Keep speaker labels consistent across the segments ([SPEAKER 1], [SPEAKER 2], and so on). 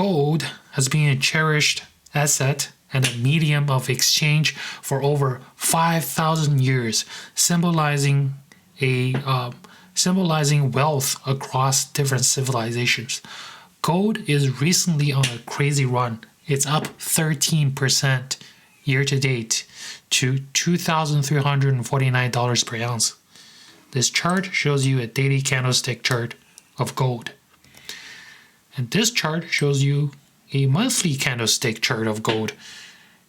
[SPEAKER 1] gold has been a cherished asset and a medium of exchange for over 5,000 years, symbolizing wealth across different civilizations. Gold is recently on a crazy run. It's up 13% year to date to $2,349 per ounce. This chart shows you a daily candlestick chart of gold. And this chart shows you a monthly candlestick chart of gold.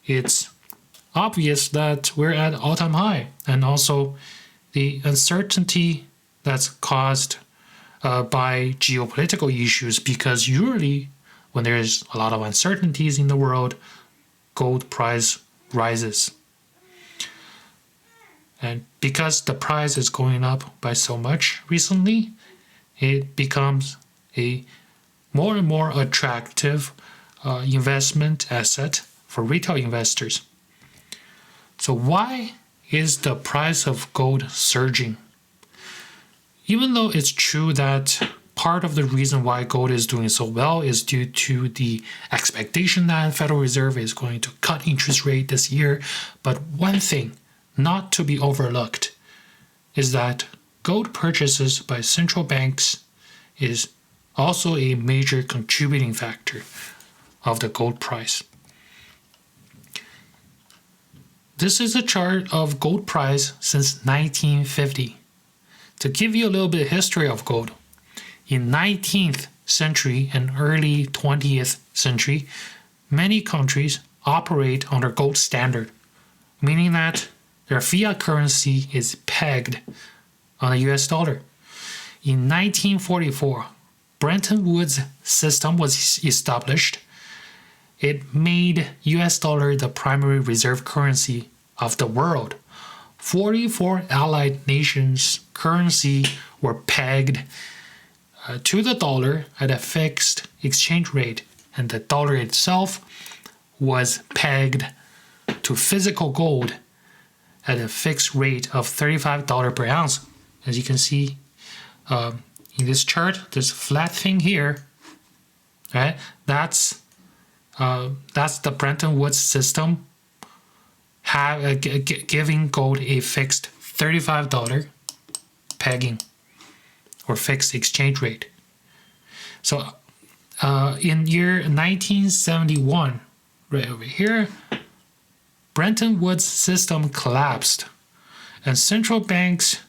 [SPEAKER 1] It's obvious that we're at all-time high, and also the uncertainty that's caused by geopolitical issues, because usually when there's a lot of uncertainties in the world, gold price rises. And because the price is going up by so much recently, it becomes a more and more attractive investment asset for retail investors. So why is the price of gold surging? Even though it's true that part of the reason why gold is doing so well is due to the expectation that the Federal Reserve is going to cut interest rate this year, but one thing not to be overlooked is that gold purchases by central banks is also a major contributing factor of the gold price. This is a chart of gold price since 1950. To give you a little bit of history of gold, in 19th century and early 20th century, many countries operate under gold standard, meaning that their fiat currency is pegged on the US dollar. In 1944, Bretton Woods system was established. It made US dollar the primary reserve currency of the world. 44 allied nations' currency were pegged to the dollar at a fixed exchange rate, and the dollar itself was pegged to physical gold at a fixed rate of $35 per ounce. As you can see in this chart, this flat thing here, right? That's the Bretton Woods system giving gold a fixed $35 pegging or fixed exchange rate. So in year 1971, right over here, Bretton Woods system collapsed, and central banks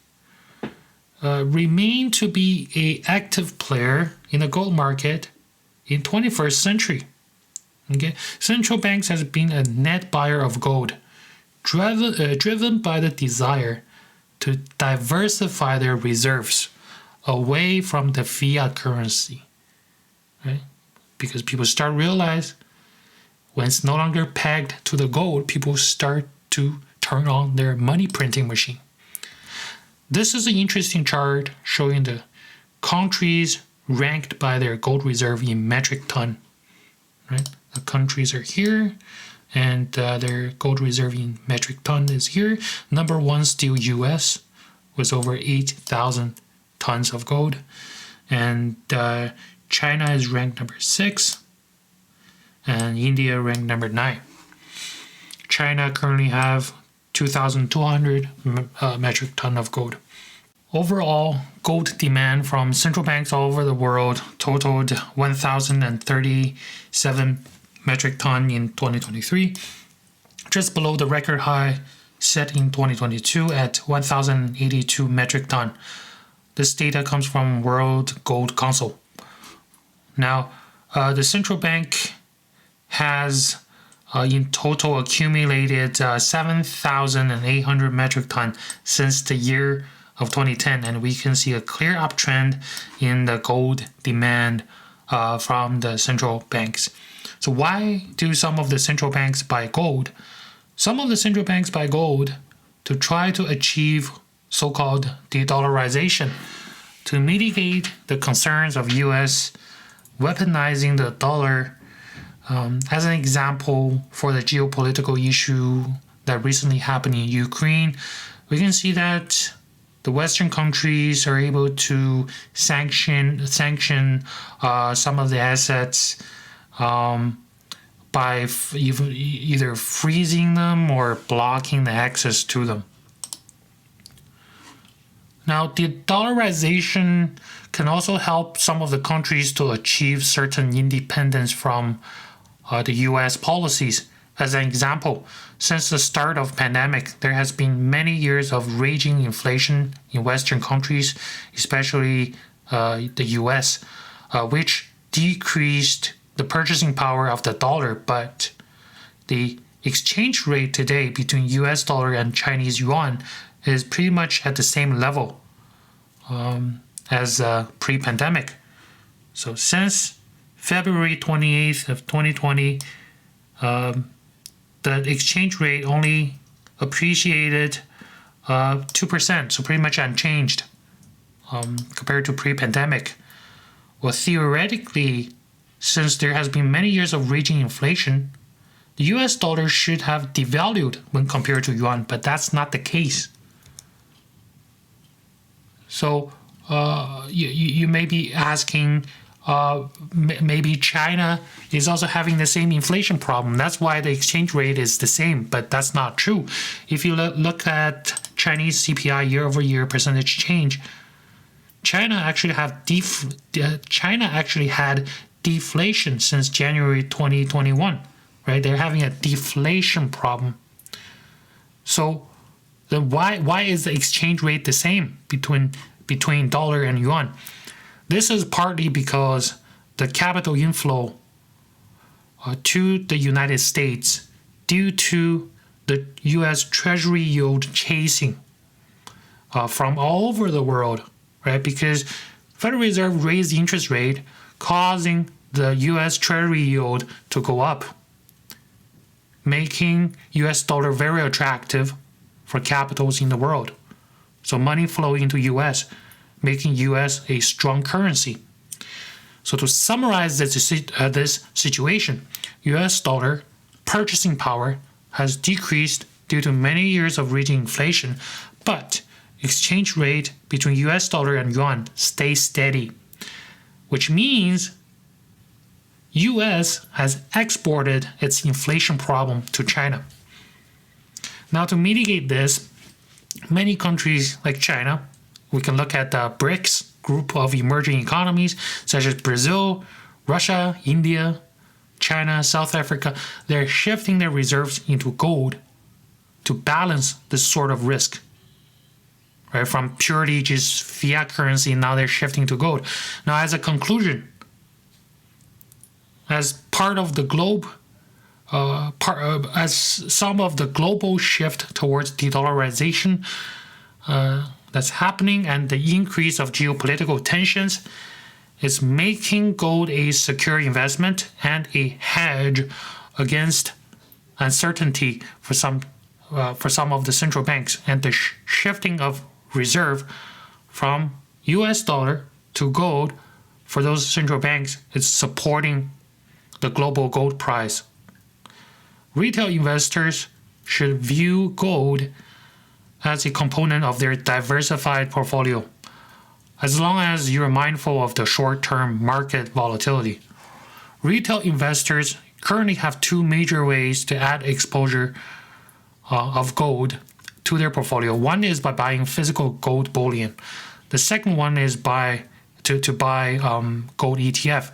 [SPEAKER 1] remain to be an active player in the gold market in 21st century. Okay, central banks has been a net buyer of gold, driven by the desire to diversify their reserves away from the fiat currency, right? Because people start to realize when it's no longer pegged to the gold, people start to turn on their money printing machine. This is an interesting chart showing the countries ranked by their gold reserve in metric ton, right? The countries are here, and their gold reserve in metric ton is here. Number one, still US, with over 8,000 tons of gold. And China is ranked number 6, and India ranked number 9. China currently have 2,200 metric ton of gold. Overall, gold demand from central banks all over the world totaled 1,037 metric ton in 2023, just below the record high set in 2022 at 1,082 metric ton. This data comes from World Gold Council. Now, the central bank has in total accumulated 7,800 metric ton since the year of 2010, and we can see a clear uptrend in the gold demand from the central banks. So why do some of the central banks buy gold? Some of the central banks buy gold to try to achieve so-called de-dollarization, to mitigate the concerns of US weaponizing the dollar. As an example, for the geopolitical issue that recently happened in Ukraine, we can see that the Western countries are able to sanction some of the assets by either freezing them or blocking the access to them. Now, de-dollarization can also help some of the countries to achieve certain independence from the US policies. As an example, since the start of pandemic, there has been many years of raging inflation in Western countries, especially the US, which decreased the purchasing power of the dollar, but the exchange rate today between US dollar and Chinese yuan is pretty much at the same level as pre-pandemic. So since February 28th of 2020, the exchange rate only appreciated 2%, so pretty much unchanged compared to pre-pandemic. Well, theoretically, since there has been many years of raging inflation, the US dollar should have devalued when compared to yuan, but that's not the case. So you may be asking, maybe China is also having the same inflation problem. That's why the exchange rate is the same, but that's not true. If you look at Chinese CPI year-over-year percentage change, China actually had deflation since January 2021, right? They're having a deflation problem. So then why is the exchange rate the same between dollar and yuan? This is partly because the capital inflow to the United States due to the US Treasury yield chasing from all over the world, right? Because Federal Reserve raised the interest rate, causing the US Treasury yield to go up, making US dollar very attractive for capitals in the world. So money flow into US, making US a strong currency. So to summarize this situation, US dollar purchasing power has decreased due to many years of raging inflation, but exchange rate between US dollar and yuan stays steady, which means US has exported its inflation problem to China. Now, to mitigate this, many countries like China, we can look at the BRICS group of emerging economies such as Brazil, Russia, India, China, South Africa. They're shifting their reserves into gold to balance this sort of risk. Right? From purely just fiat currency, now they're shifting to gold. Now, as a conclusion, as part of the globe, as some of the global shift towards de-dollarization that's happening and the increase of geopolitical tensions is making gold a secure investment and a hedge against uncertainty for some of the central banks, and the shifting of reserve from US dollar to gold for those central banks is supporting the global gold price. Retail investors should view gold as a component of their diversified portfolio, as long as you're mindful of the short-term market volatility. Retail investors currently have two major ways to add exposure of gold to their portfolio. One is by buying physical gold bullion. The second one is to buy gold ETF.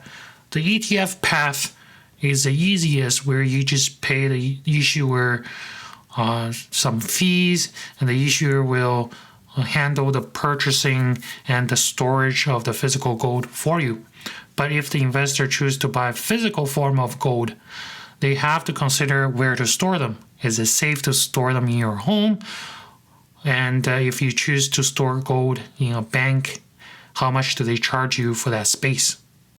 [SPEAKER 1] The ETF path is the easiest, where you just pay the issuer some fees, and the issuer will handle the purchasing and the storage of the physical gold for you. But if the investor chooses to buy a physical form of gold, they have to consider where to store them. Is it safe to store them in your home? And if you choose to store gold in a bank, how much do they charge you for that space?